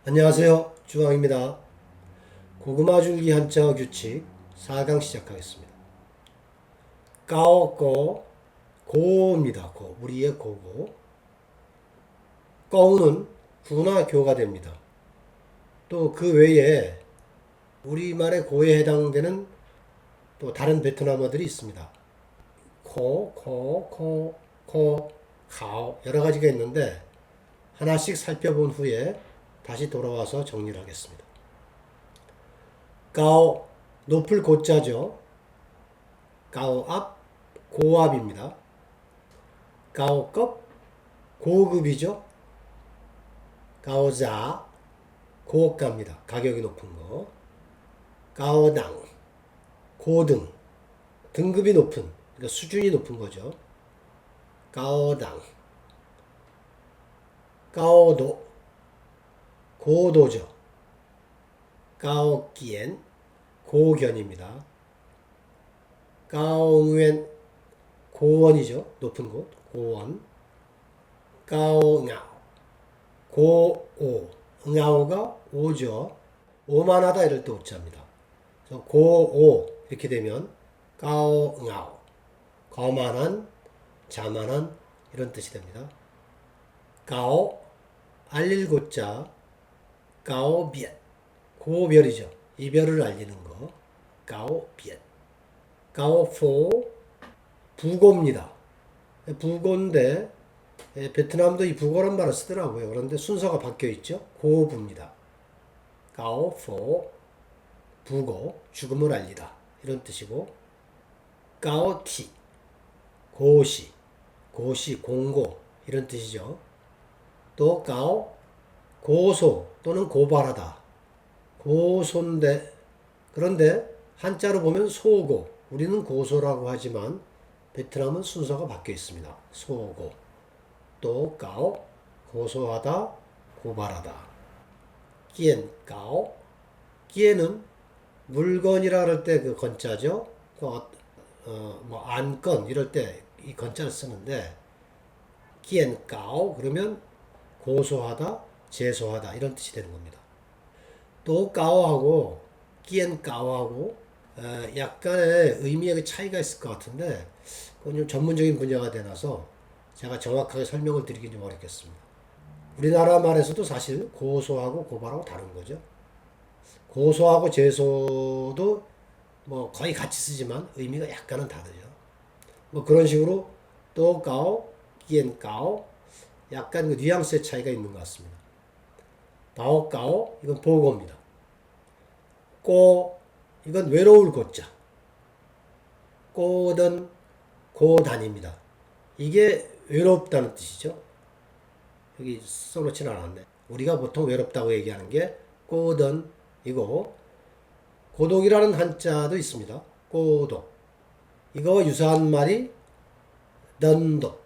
안녕하세요. 주왕입니다. 고구마 줄기 한자어 규칙 4강 시작하겠습니다. 까오꺼 고입니다. 고 우리의 고고. 꺼우는 구나 교가 됩니다. 또 그 외에 우리말의 고에 해당되는 또 다른 베트남어들이 있습니다. 코, 가오 여러 가지가 있는데 하나씩 살펴본 후에 다시 돌아와서 정리를 하겠습니다. 까오 높을 고자죠. 까오 앞 고압입니다. 까오급 고급이죠. 까오자 고가입니다. 가격이 높은 거. 까오당 고등 등급이 높은 그러니까 수준이 높은 거죠. 까오당 까오도 고도죠. 까오끼엔 고견입니다. 까오응웬 고원이죠. 높은 곳 고원. 까오응아오 고오 응아오가 오죠. 오만하다 이럴 때 오자입니다. 그래서 고오 이렇게 되면 까오응아오 거만한 자만한 이런 뜻이 됩니다. 까오 알릴 고자 까오비엣 고별이죠. 이별을 알리는 거 까오비엣. 까오포 부고입니다. 부고인데 베트남도 이 부고란 말을 쓰더라고요. 그런데 순서가 바뀌어 있죠. 고부입니다. 까오포 부고 죽음을 알리다 이런 뜻이고 까오티 고시 고시 공고 이런 뜻이죠. 또 까오 고소 또는 고발하다 고소인데 그런데 한자로 보면 소고 우리는 고소라고 하지만 베트남은 순서가 바뀌어 있습니다. 소고 또 까오 고소하다 고발하다. 끼엔 까오 끼에는 물건이라 그럴 때 그 건자죠. 뭐 안건 이럴 때 이 건자를 쓰는데 끼엔 까오 그러면 고소하다 제소하다 이런 뜻이 되는 겁니다. 또 까오하고 끼엔 까오하고 약간의 의미의 차이가 있을 것 같은데 그건 좀 전문적인 분야가 되나서 제가 정확하게 설명을 드리긴 좀 어렵겠습니다. 우리나라 말에서도 사실 고소하고 고발하고 다른 거죠. 고소하고 제소도 뭐 거의 같이 쓰지만 의미가 약간은 다르죠. 뭐 그런 식으로 또 까오, 끼엔 까오 약간 그 뉘앙스의 차이가 있는 것 같습니다. 다오 까오 이건 보고입니다. 꼬 이건 외로울 고자. 꼬든 고단입니다. 이게 외롭다는 뜻이죠. 여기 써놓지는 않았네. 우리가 보통 외롭다고 얘기하는 게 꼬든 이거 고독이라는 한자도 있습니다. 꼬독 이거와 유사한 말이 던독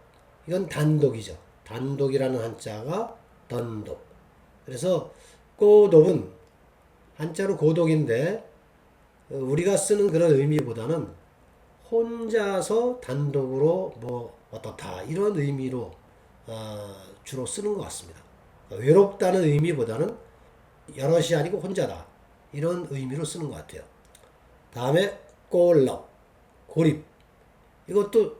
이건 단독이죠. 단독이라는 한자가 던독 그래서 꼬독은 한자로 고독인데 우리가 쓰는 그런 의미보다는 혼자서 단독으로 뭐 어떻다 이런 의미로 주로 쓰는 것 같습니다. 외롭다는 의미보다는 여럿이 아니고 혼자다 이런 의미로 쓰는 것 같아요. 다음에 꼴럽 고립 이것도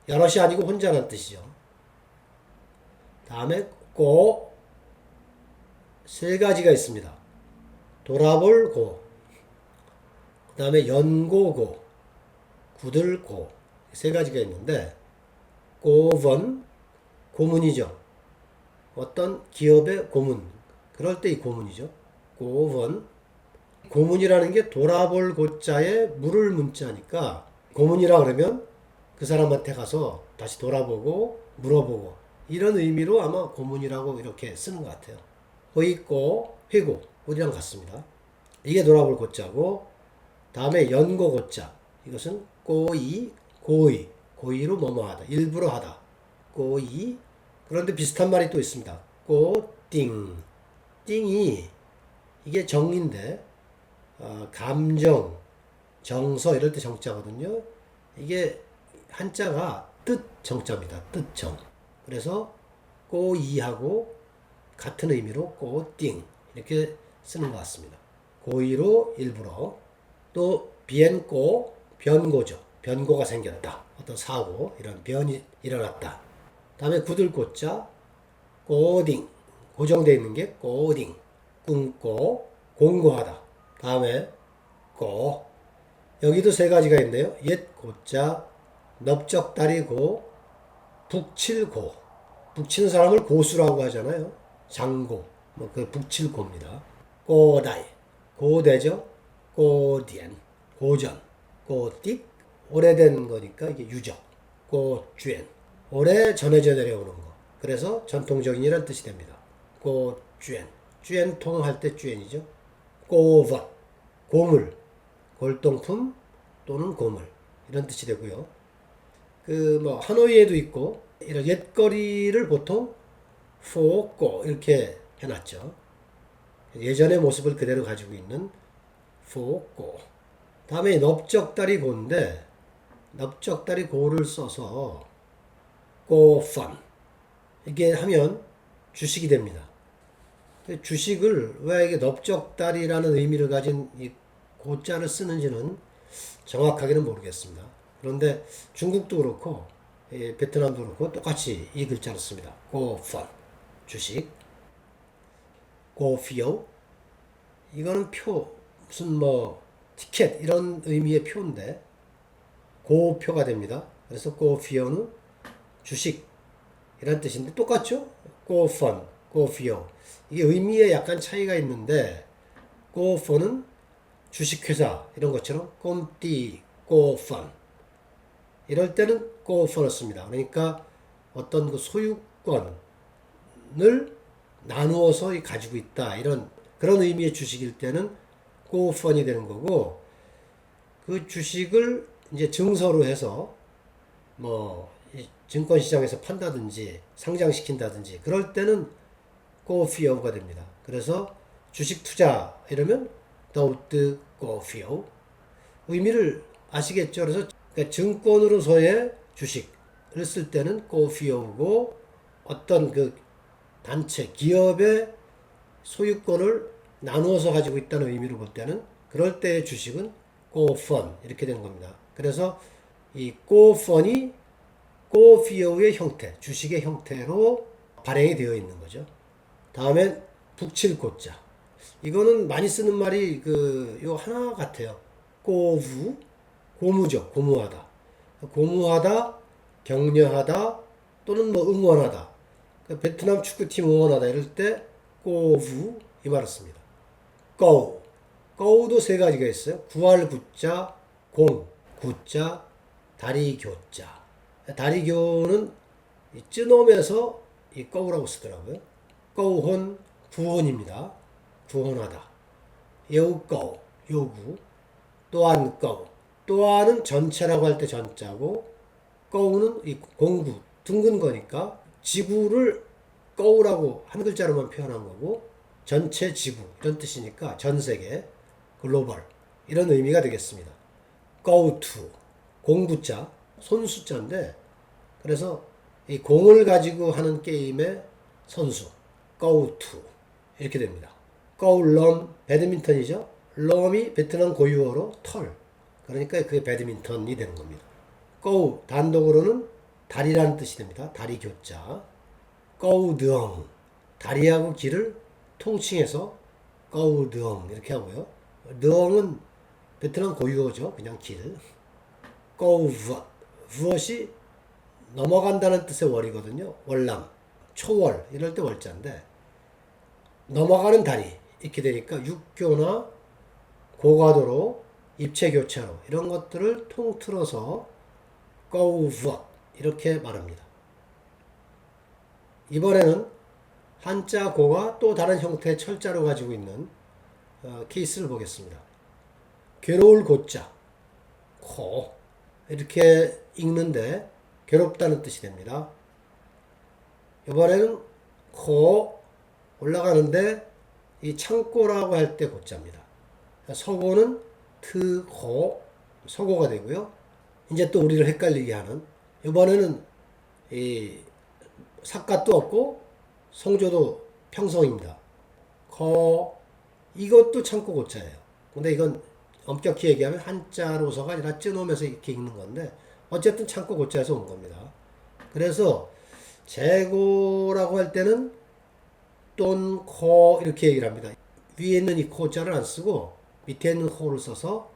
여럿이 아니고 혼자라는 뜻이죠. 다음에 꼬 세 가지가 있습니다. 돌아볼 고, 그 다음에 연고고, 굳을고 세 가지가 있는데 고번 고문이죠. 어떤 기업의 고문 그럴 때 이 고문이죠. 고번 고문이라는 게 돌아볼 고자에 물을 문자니까 고문이라 그러면 그 사람한테 가서 다시 돌아보고 물어보고 이런 의미로 아마 고문이라고 이렇게 쓰는 것 같아요. 호있고 회고 어디랑 같습니다. 이게 돌아볼 고자고 다음에 연고 고자 이것은 꼬이 고의 고의로 뭐뭐하다 일부러 하다 꼬이 그런데 비슷한 말이 또 있습니다. 꼬띵 띵이 이게 정인데 감정 정서 이럴 때 정자거든요. 이게 한자가 뜻 정자입니다. 뜻 정. 그래서 꼬이하고 같은 의미로 꼬띵 이렇게 쓰는 것 같습니다. 고의로 일부러. 또 비엔꼬 변고죠. 변고가 생겼다. 어떤 사고 이런 변이 일어났다. 다음에 굳을꼬자 꼬딩 고정되어 있는 게 꼬딩 꿈꼬 공고하다. 다음에 꼬 여기도 세 가지가 있네요. 옛 고자 넓적다리고 북칠고 북치는 사람을 고수라고 하잖아요. 장고 뭐 그 북칠고입니다. 꼬다이 고대죠. 꼬디엔 고전 꼬띡 오래된 거니까 이게 유적 꼬쥐엔 오래 전해져 내려오는 거. 그래서 전통적인이라는 뜻이 됩니다. 꼬쥐엔 쥐엔통 할 때 쥐엔이죠. 꼬벗 고물 골동품 또는 고물 이런 뜻이 되고요. 그 뭐 하노이에도 있고 이런 옛거리를 보통 포꼬 이렇게 해놨죠. 예전의 모습을 그대로 가지고 있는 포꼬. 다음에 넓적다리 고인데 넓적다리 고를 써서 꼬펀 이게 하면 주식이 됩니다. 주식을 왜 이게 넓적다리라는 의미를 가진 이 고자를 쓰는지는 정확하게는 모르겠습니다. 그런데 중국도 그렇고 베트남도 그렇고 똑같이 이 글자를 씁니다. 꼬펀 주식 꼬피오 이거는 표 무슨 뭐 티켓 이런 의미의 표인데 고표가 됩니다. 그래서 꼬피오는 주식 이런 뜻인데 똑같죠? 꼬펀 꼬피오 이게 의미에 약간 차이가 있는데 꼬펀은 주식회사 이런 것처럼 꼼띠 꼬펀 이럴 때는 꼬펀을 씁니다. 그러니까 어떤 그 소유권을 나누어서 가지고 있다 이런 그런 의미의 주식일 때는 꼬펀이 되는 거고 그 주식을 이제 증서로 해서 뭐 증권시장에서 판다든지 상장시킨다든지 그럴 때는 꼬피오가 됩니다. 그래서 주식 투자 이러면 더우트 꼬피오 의미를 아시겠죠? 그래서 그러니까 증권으로서의 주식을 쓸 때는 꼬피오고 어떤 그 단체 기업의 소유권을 나누어서 가지고 있다는 의미로 볼 때는 그럴 때의 주식은 꼬펀 이렇게 되는 겁니다. 그래서 이 꼬펀이 꼬피오의 형태, 주식의 형태로 발행이 되어 있는 거죠. 다음엔 북칠고자. 이거는 많이 쓰는 말이 요 하나 같아요. 꼬부, 고무죠. 고무하다. 고무하다, 격려하다, 또는 뭐 응원하다. 베트남 축구팀 응원하다 이럴 때 꼬부 이 말을 씁니다. 꼬우. 꼬우도 세 가지가 있어요. 구할 구자, 공, 구자, 다리교자. 다리교는 쯔놈에서 이 꼬우라고 쓰더라고요. 꼬우혼, 구혼입니다. 구혼하다. 여우꼬우, 요구. 또한 꼬우. 또한은 전체라고 할 때 전자고, 꼬우는 이 공구, 둥근 거니까 지구를 꼬우라고 한 글자로만 표현한 거고, 전체 지구 이런 뜻이니까 전 세계, 글로벌 이런 의미가 되겠습니다. go to 공구자 손수자인데 그래서 이 공을 가지고 하는 게임의 선수 go to 이렇게 됩니다. go 럼 배드민턴이죠. 럼이 베트남 고유어로 털 그러니까 그게 배드민턴이 되는 겁니다. go 단독으로는 다리라는 뜻이 됩니다. 다리 교자 go 드엉 다리하고 길을 통칭해서 go 드엉 이렇게 하고요. 드엉은 베트남 고유어죠. 그냥 길. go vuột vuot이 넘어간다는 뜻의 월이거든요. 월남, 초월 이럴 때 월자인데 넘어가는 다리 이렇게 되니까 육교나 고가도로, 입체교차로 이런 것들을 통틀어서 go vuột 이렇게 말합니다. 이번에는 한자 고가 또 다른 형태의 철자로 가지고 있는 케이스를 보겠습니다. 괴로울 고자 코 이렇게 읽는데 괴롭다는 뜻이 됩니다. 이번에는 코 올라가는데 이 창고라고 할 때 고자입니다. 서고는 트고 서고가 되고요. 이제 또 우리를 헷갈리게 하는 이번에는 이 삿갓도 없고 성조도 평성입니다. 이것도 창고 고자예요. 근데 이건 엄격히 얘기하면 한자로서가 아니라 찌놓으면서 이렇게 읽는 건데 어쨌든 창고 고자에서 온 겁니다. 그래서 재고라고 할 때는 돈, 코 이렇게 얘기를 합니다. 위에 있는 이 코자를 안 쓰고 밑에 있는 코를 써서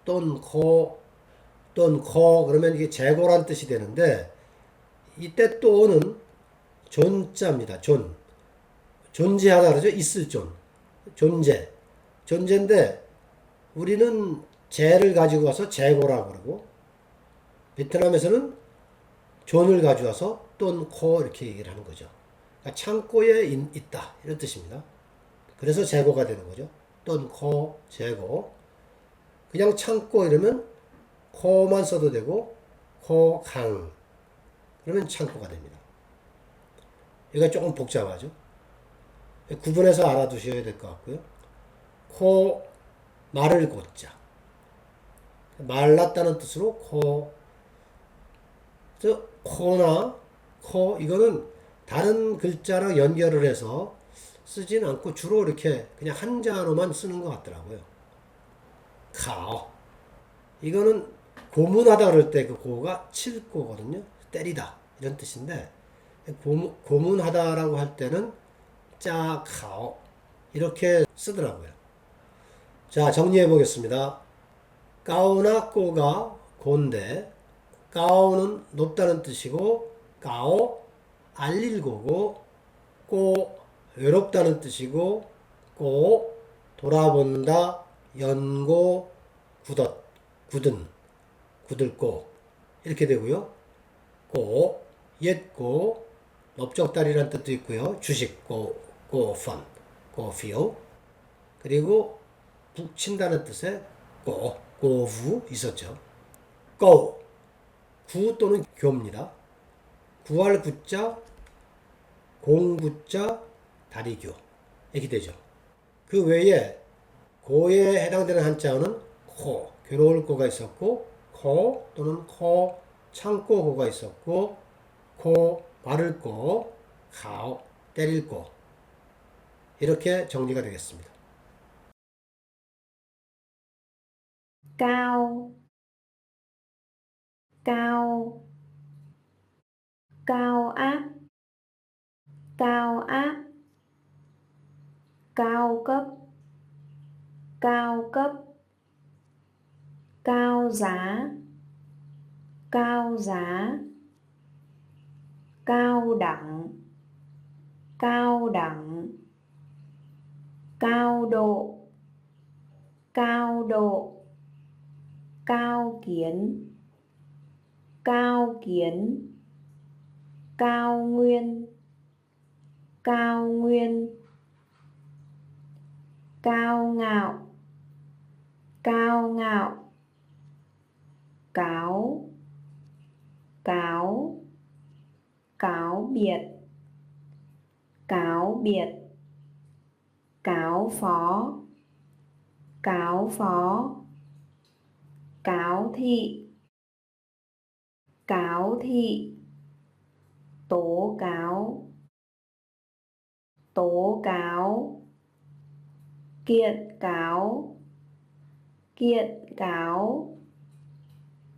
돈, 코 그러면 이게 재고란 뜻이 되는데 이때 또는 존자입니다. 존재하다 그러죠. 있을 존재인데 우리는 재를 가지고 와서 재고라고 그러고 베트남에서는 존을 가져와서 똔코 이렇게 얘기를 하는 거죠. 그러니까 창고에 있다 이런 뜻입니다. 그래서 재고가 되는 거죠. 똔코 재고. 그냥 창고 이러면 코만 써도 되고 코강 그러면 창고가 됩니다. 이거 조금 복잡하죠. 구분해서 알아두셔야 될 것 같고요. 마를 고자 말랐다는 뜻으로 코나 이거는 다른 글자랑 연결을 해서 쓰진 않고 주로 이렇게 그냥 한자로만 쓰는 것 같더라고요. 카오 이거는 고문하다 그럴 때 그 고가 칠 고거든요. 때리다 이런 뜻인데 고문하다라고 할 때는 짜카오 이렇게 쓰더라고요. 자, 정리해 보겠습니다. 까오나 꼬가 고인데 까오는 높다는 뜻이고 까오 알릴 고고 꼬 외롭다는 뜻이고 꼬 돌아본다 연고 굳을꼬 이렇게 되고요. 꼬 옛꼬 넓적다리라는 뜻도 있고요. 주식꼬 꼬피오 그리고 북친다는 뜻의 꼬부 있었죠. 구 또는 교입니다. 구할 구자, 공구자, 다리교 이렇게 되죠. 그 외에 고에 해당되는 한자어는 괴로울 고가 있었고 또는 창고 고가 있었고 마를 고, 가오, 때릴 고 이렇게 정리가 되겠습니다. cao cao cao áp cao áp cao cấp cao cấp cao giá cao giá cao đẳng cao đẳng cao độ cao độ cao kiến cao kiến cao nguyên cao nguyên cao ngạo cao ngạo cáo cáo cáo biệt cáo biệt cáo phó cáo phó cáo thị cáo thị tố cáo tố cáo kiện cáo kiện cáo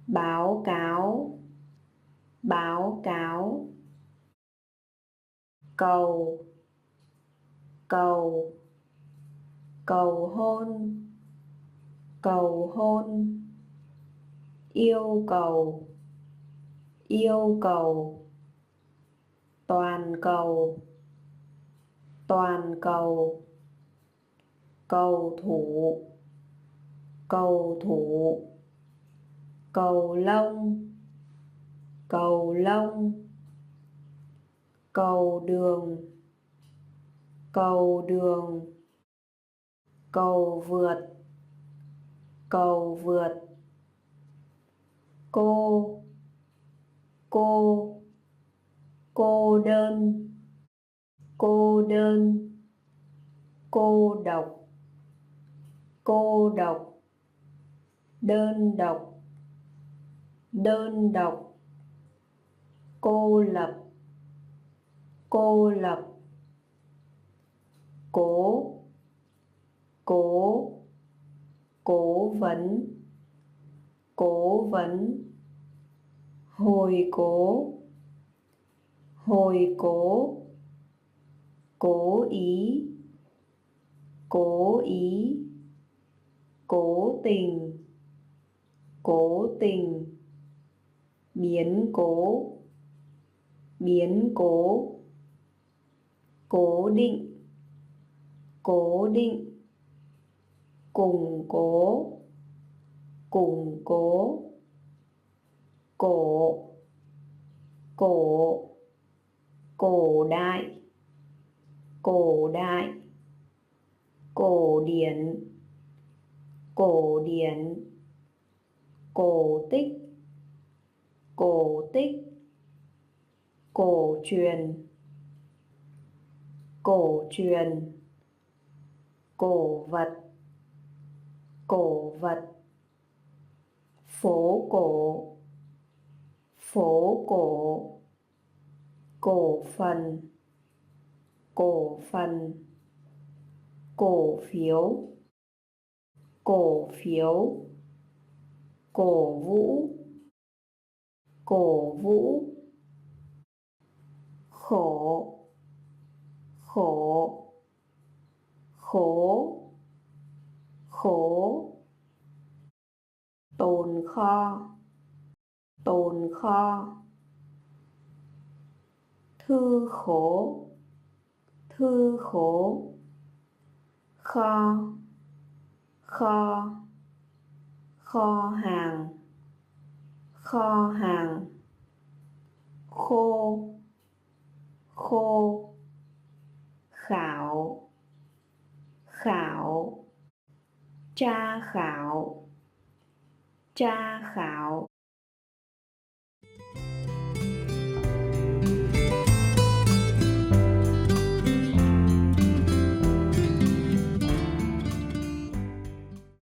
báo cáo báo cáo cầu cầu cầu hôn cầu hôn yêu cầu yêu cầu toàn cầu toàn cầu cầu thủ cầu thủ cầu lông cầu lông cầu đường cầu đường cầu vượt cầu vượt cô cô cô đơn cô đơn cô độc cô độc đơn độc đơn độc cô lập cô lập cố cố vấn cố vấn hồi cố hồi cố cố ý cố ý cố tình cố tình biến cố biến cố cố định cố định củng cố củng cố cổ cổ cổ đại cổ đại cổ điển cổ điển cổ tích cổ tích cổ truyền cổ truyền cổ vật cổ vật phố cổ phố cổ cổ phần cổ phần cổ phiếu cổ phiếu cổ vũ cổ vũ khổ khổ khố khố tồn kho tồn kho thư khố thư khố kho kho kho hàng kho hàng khô khô khảo khảo tra khảo tra khảo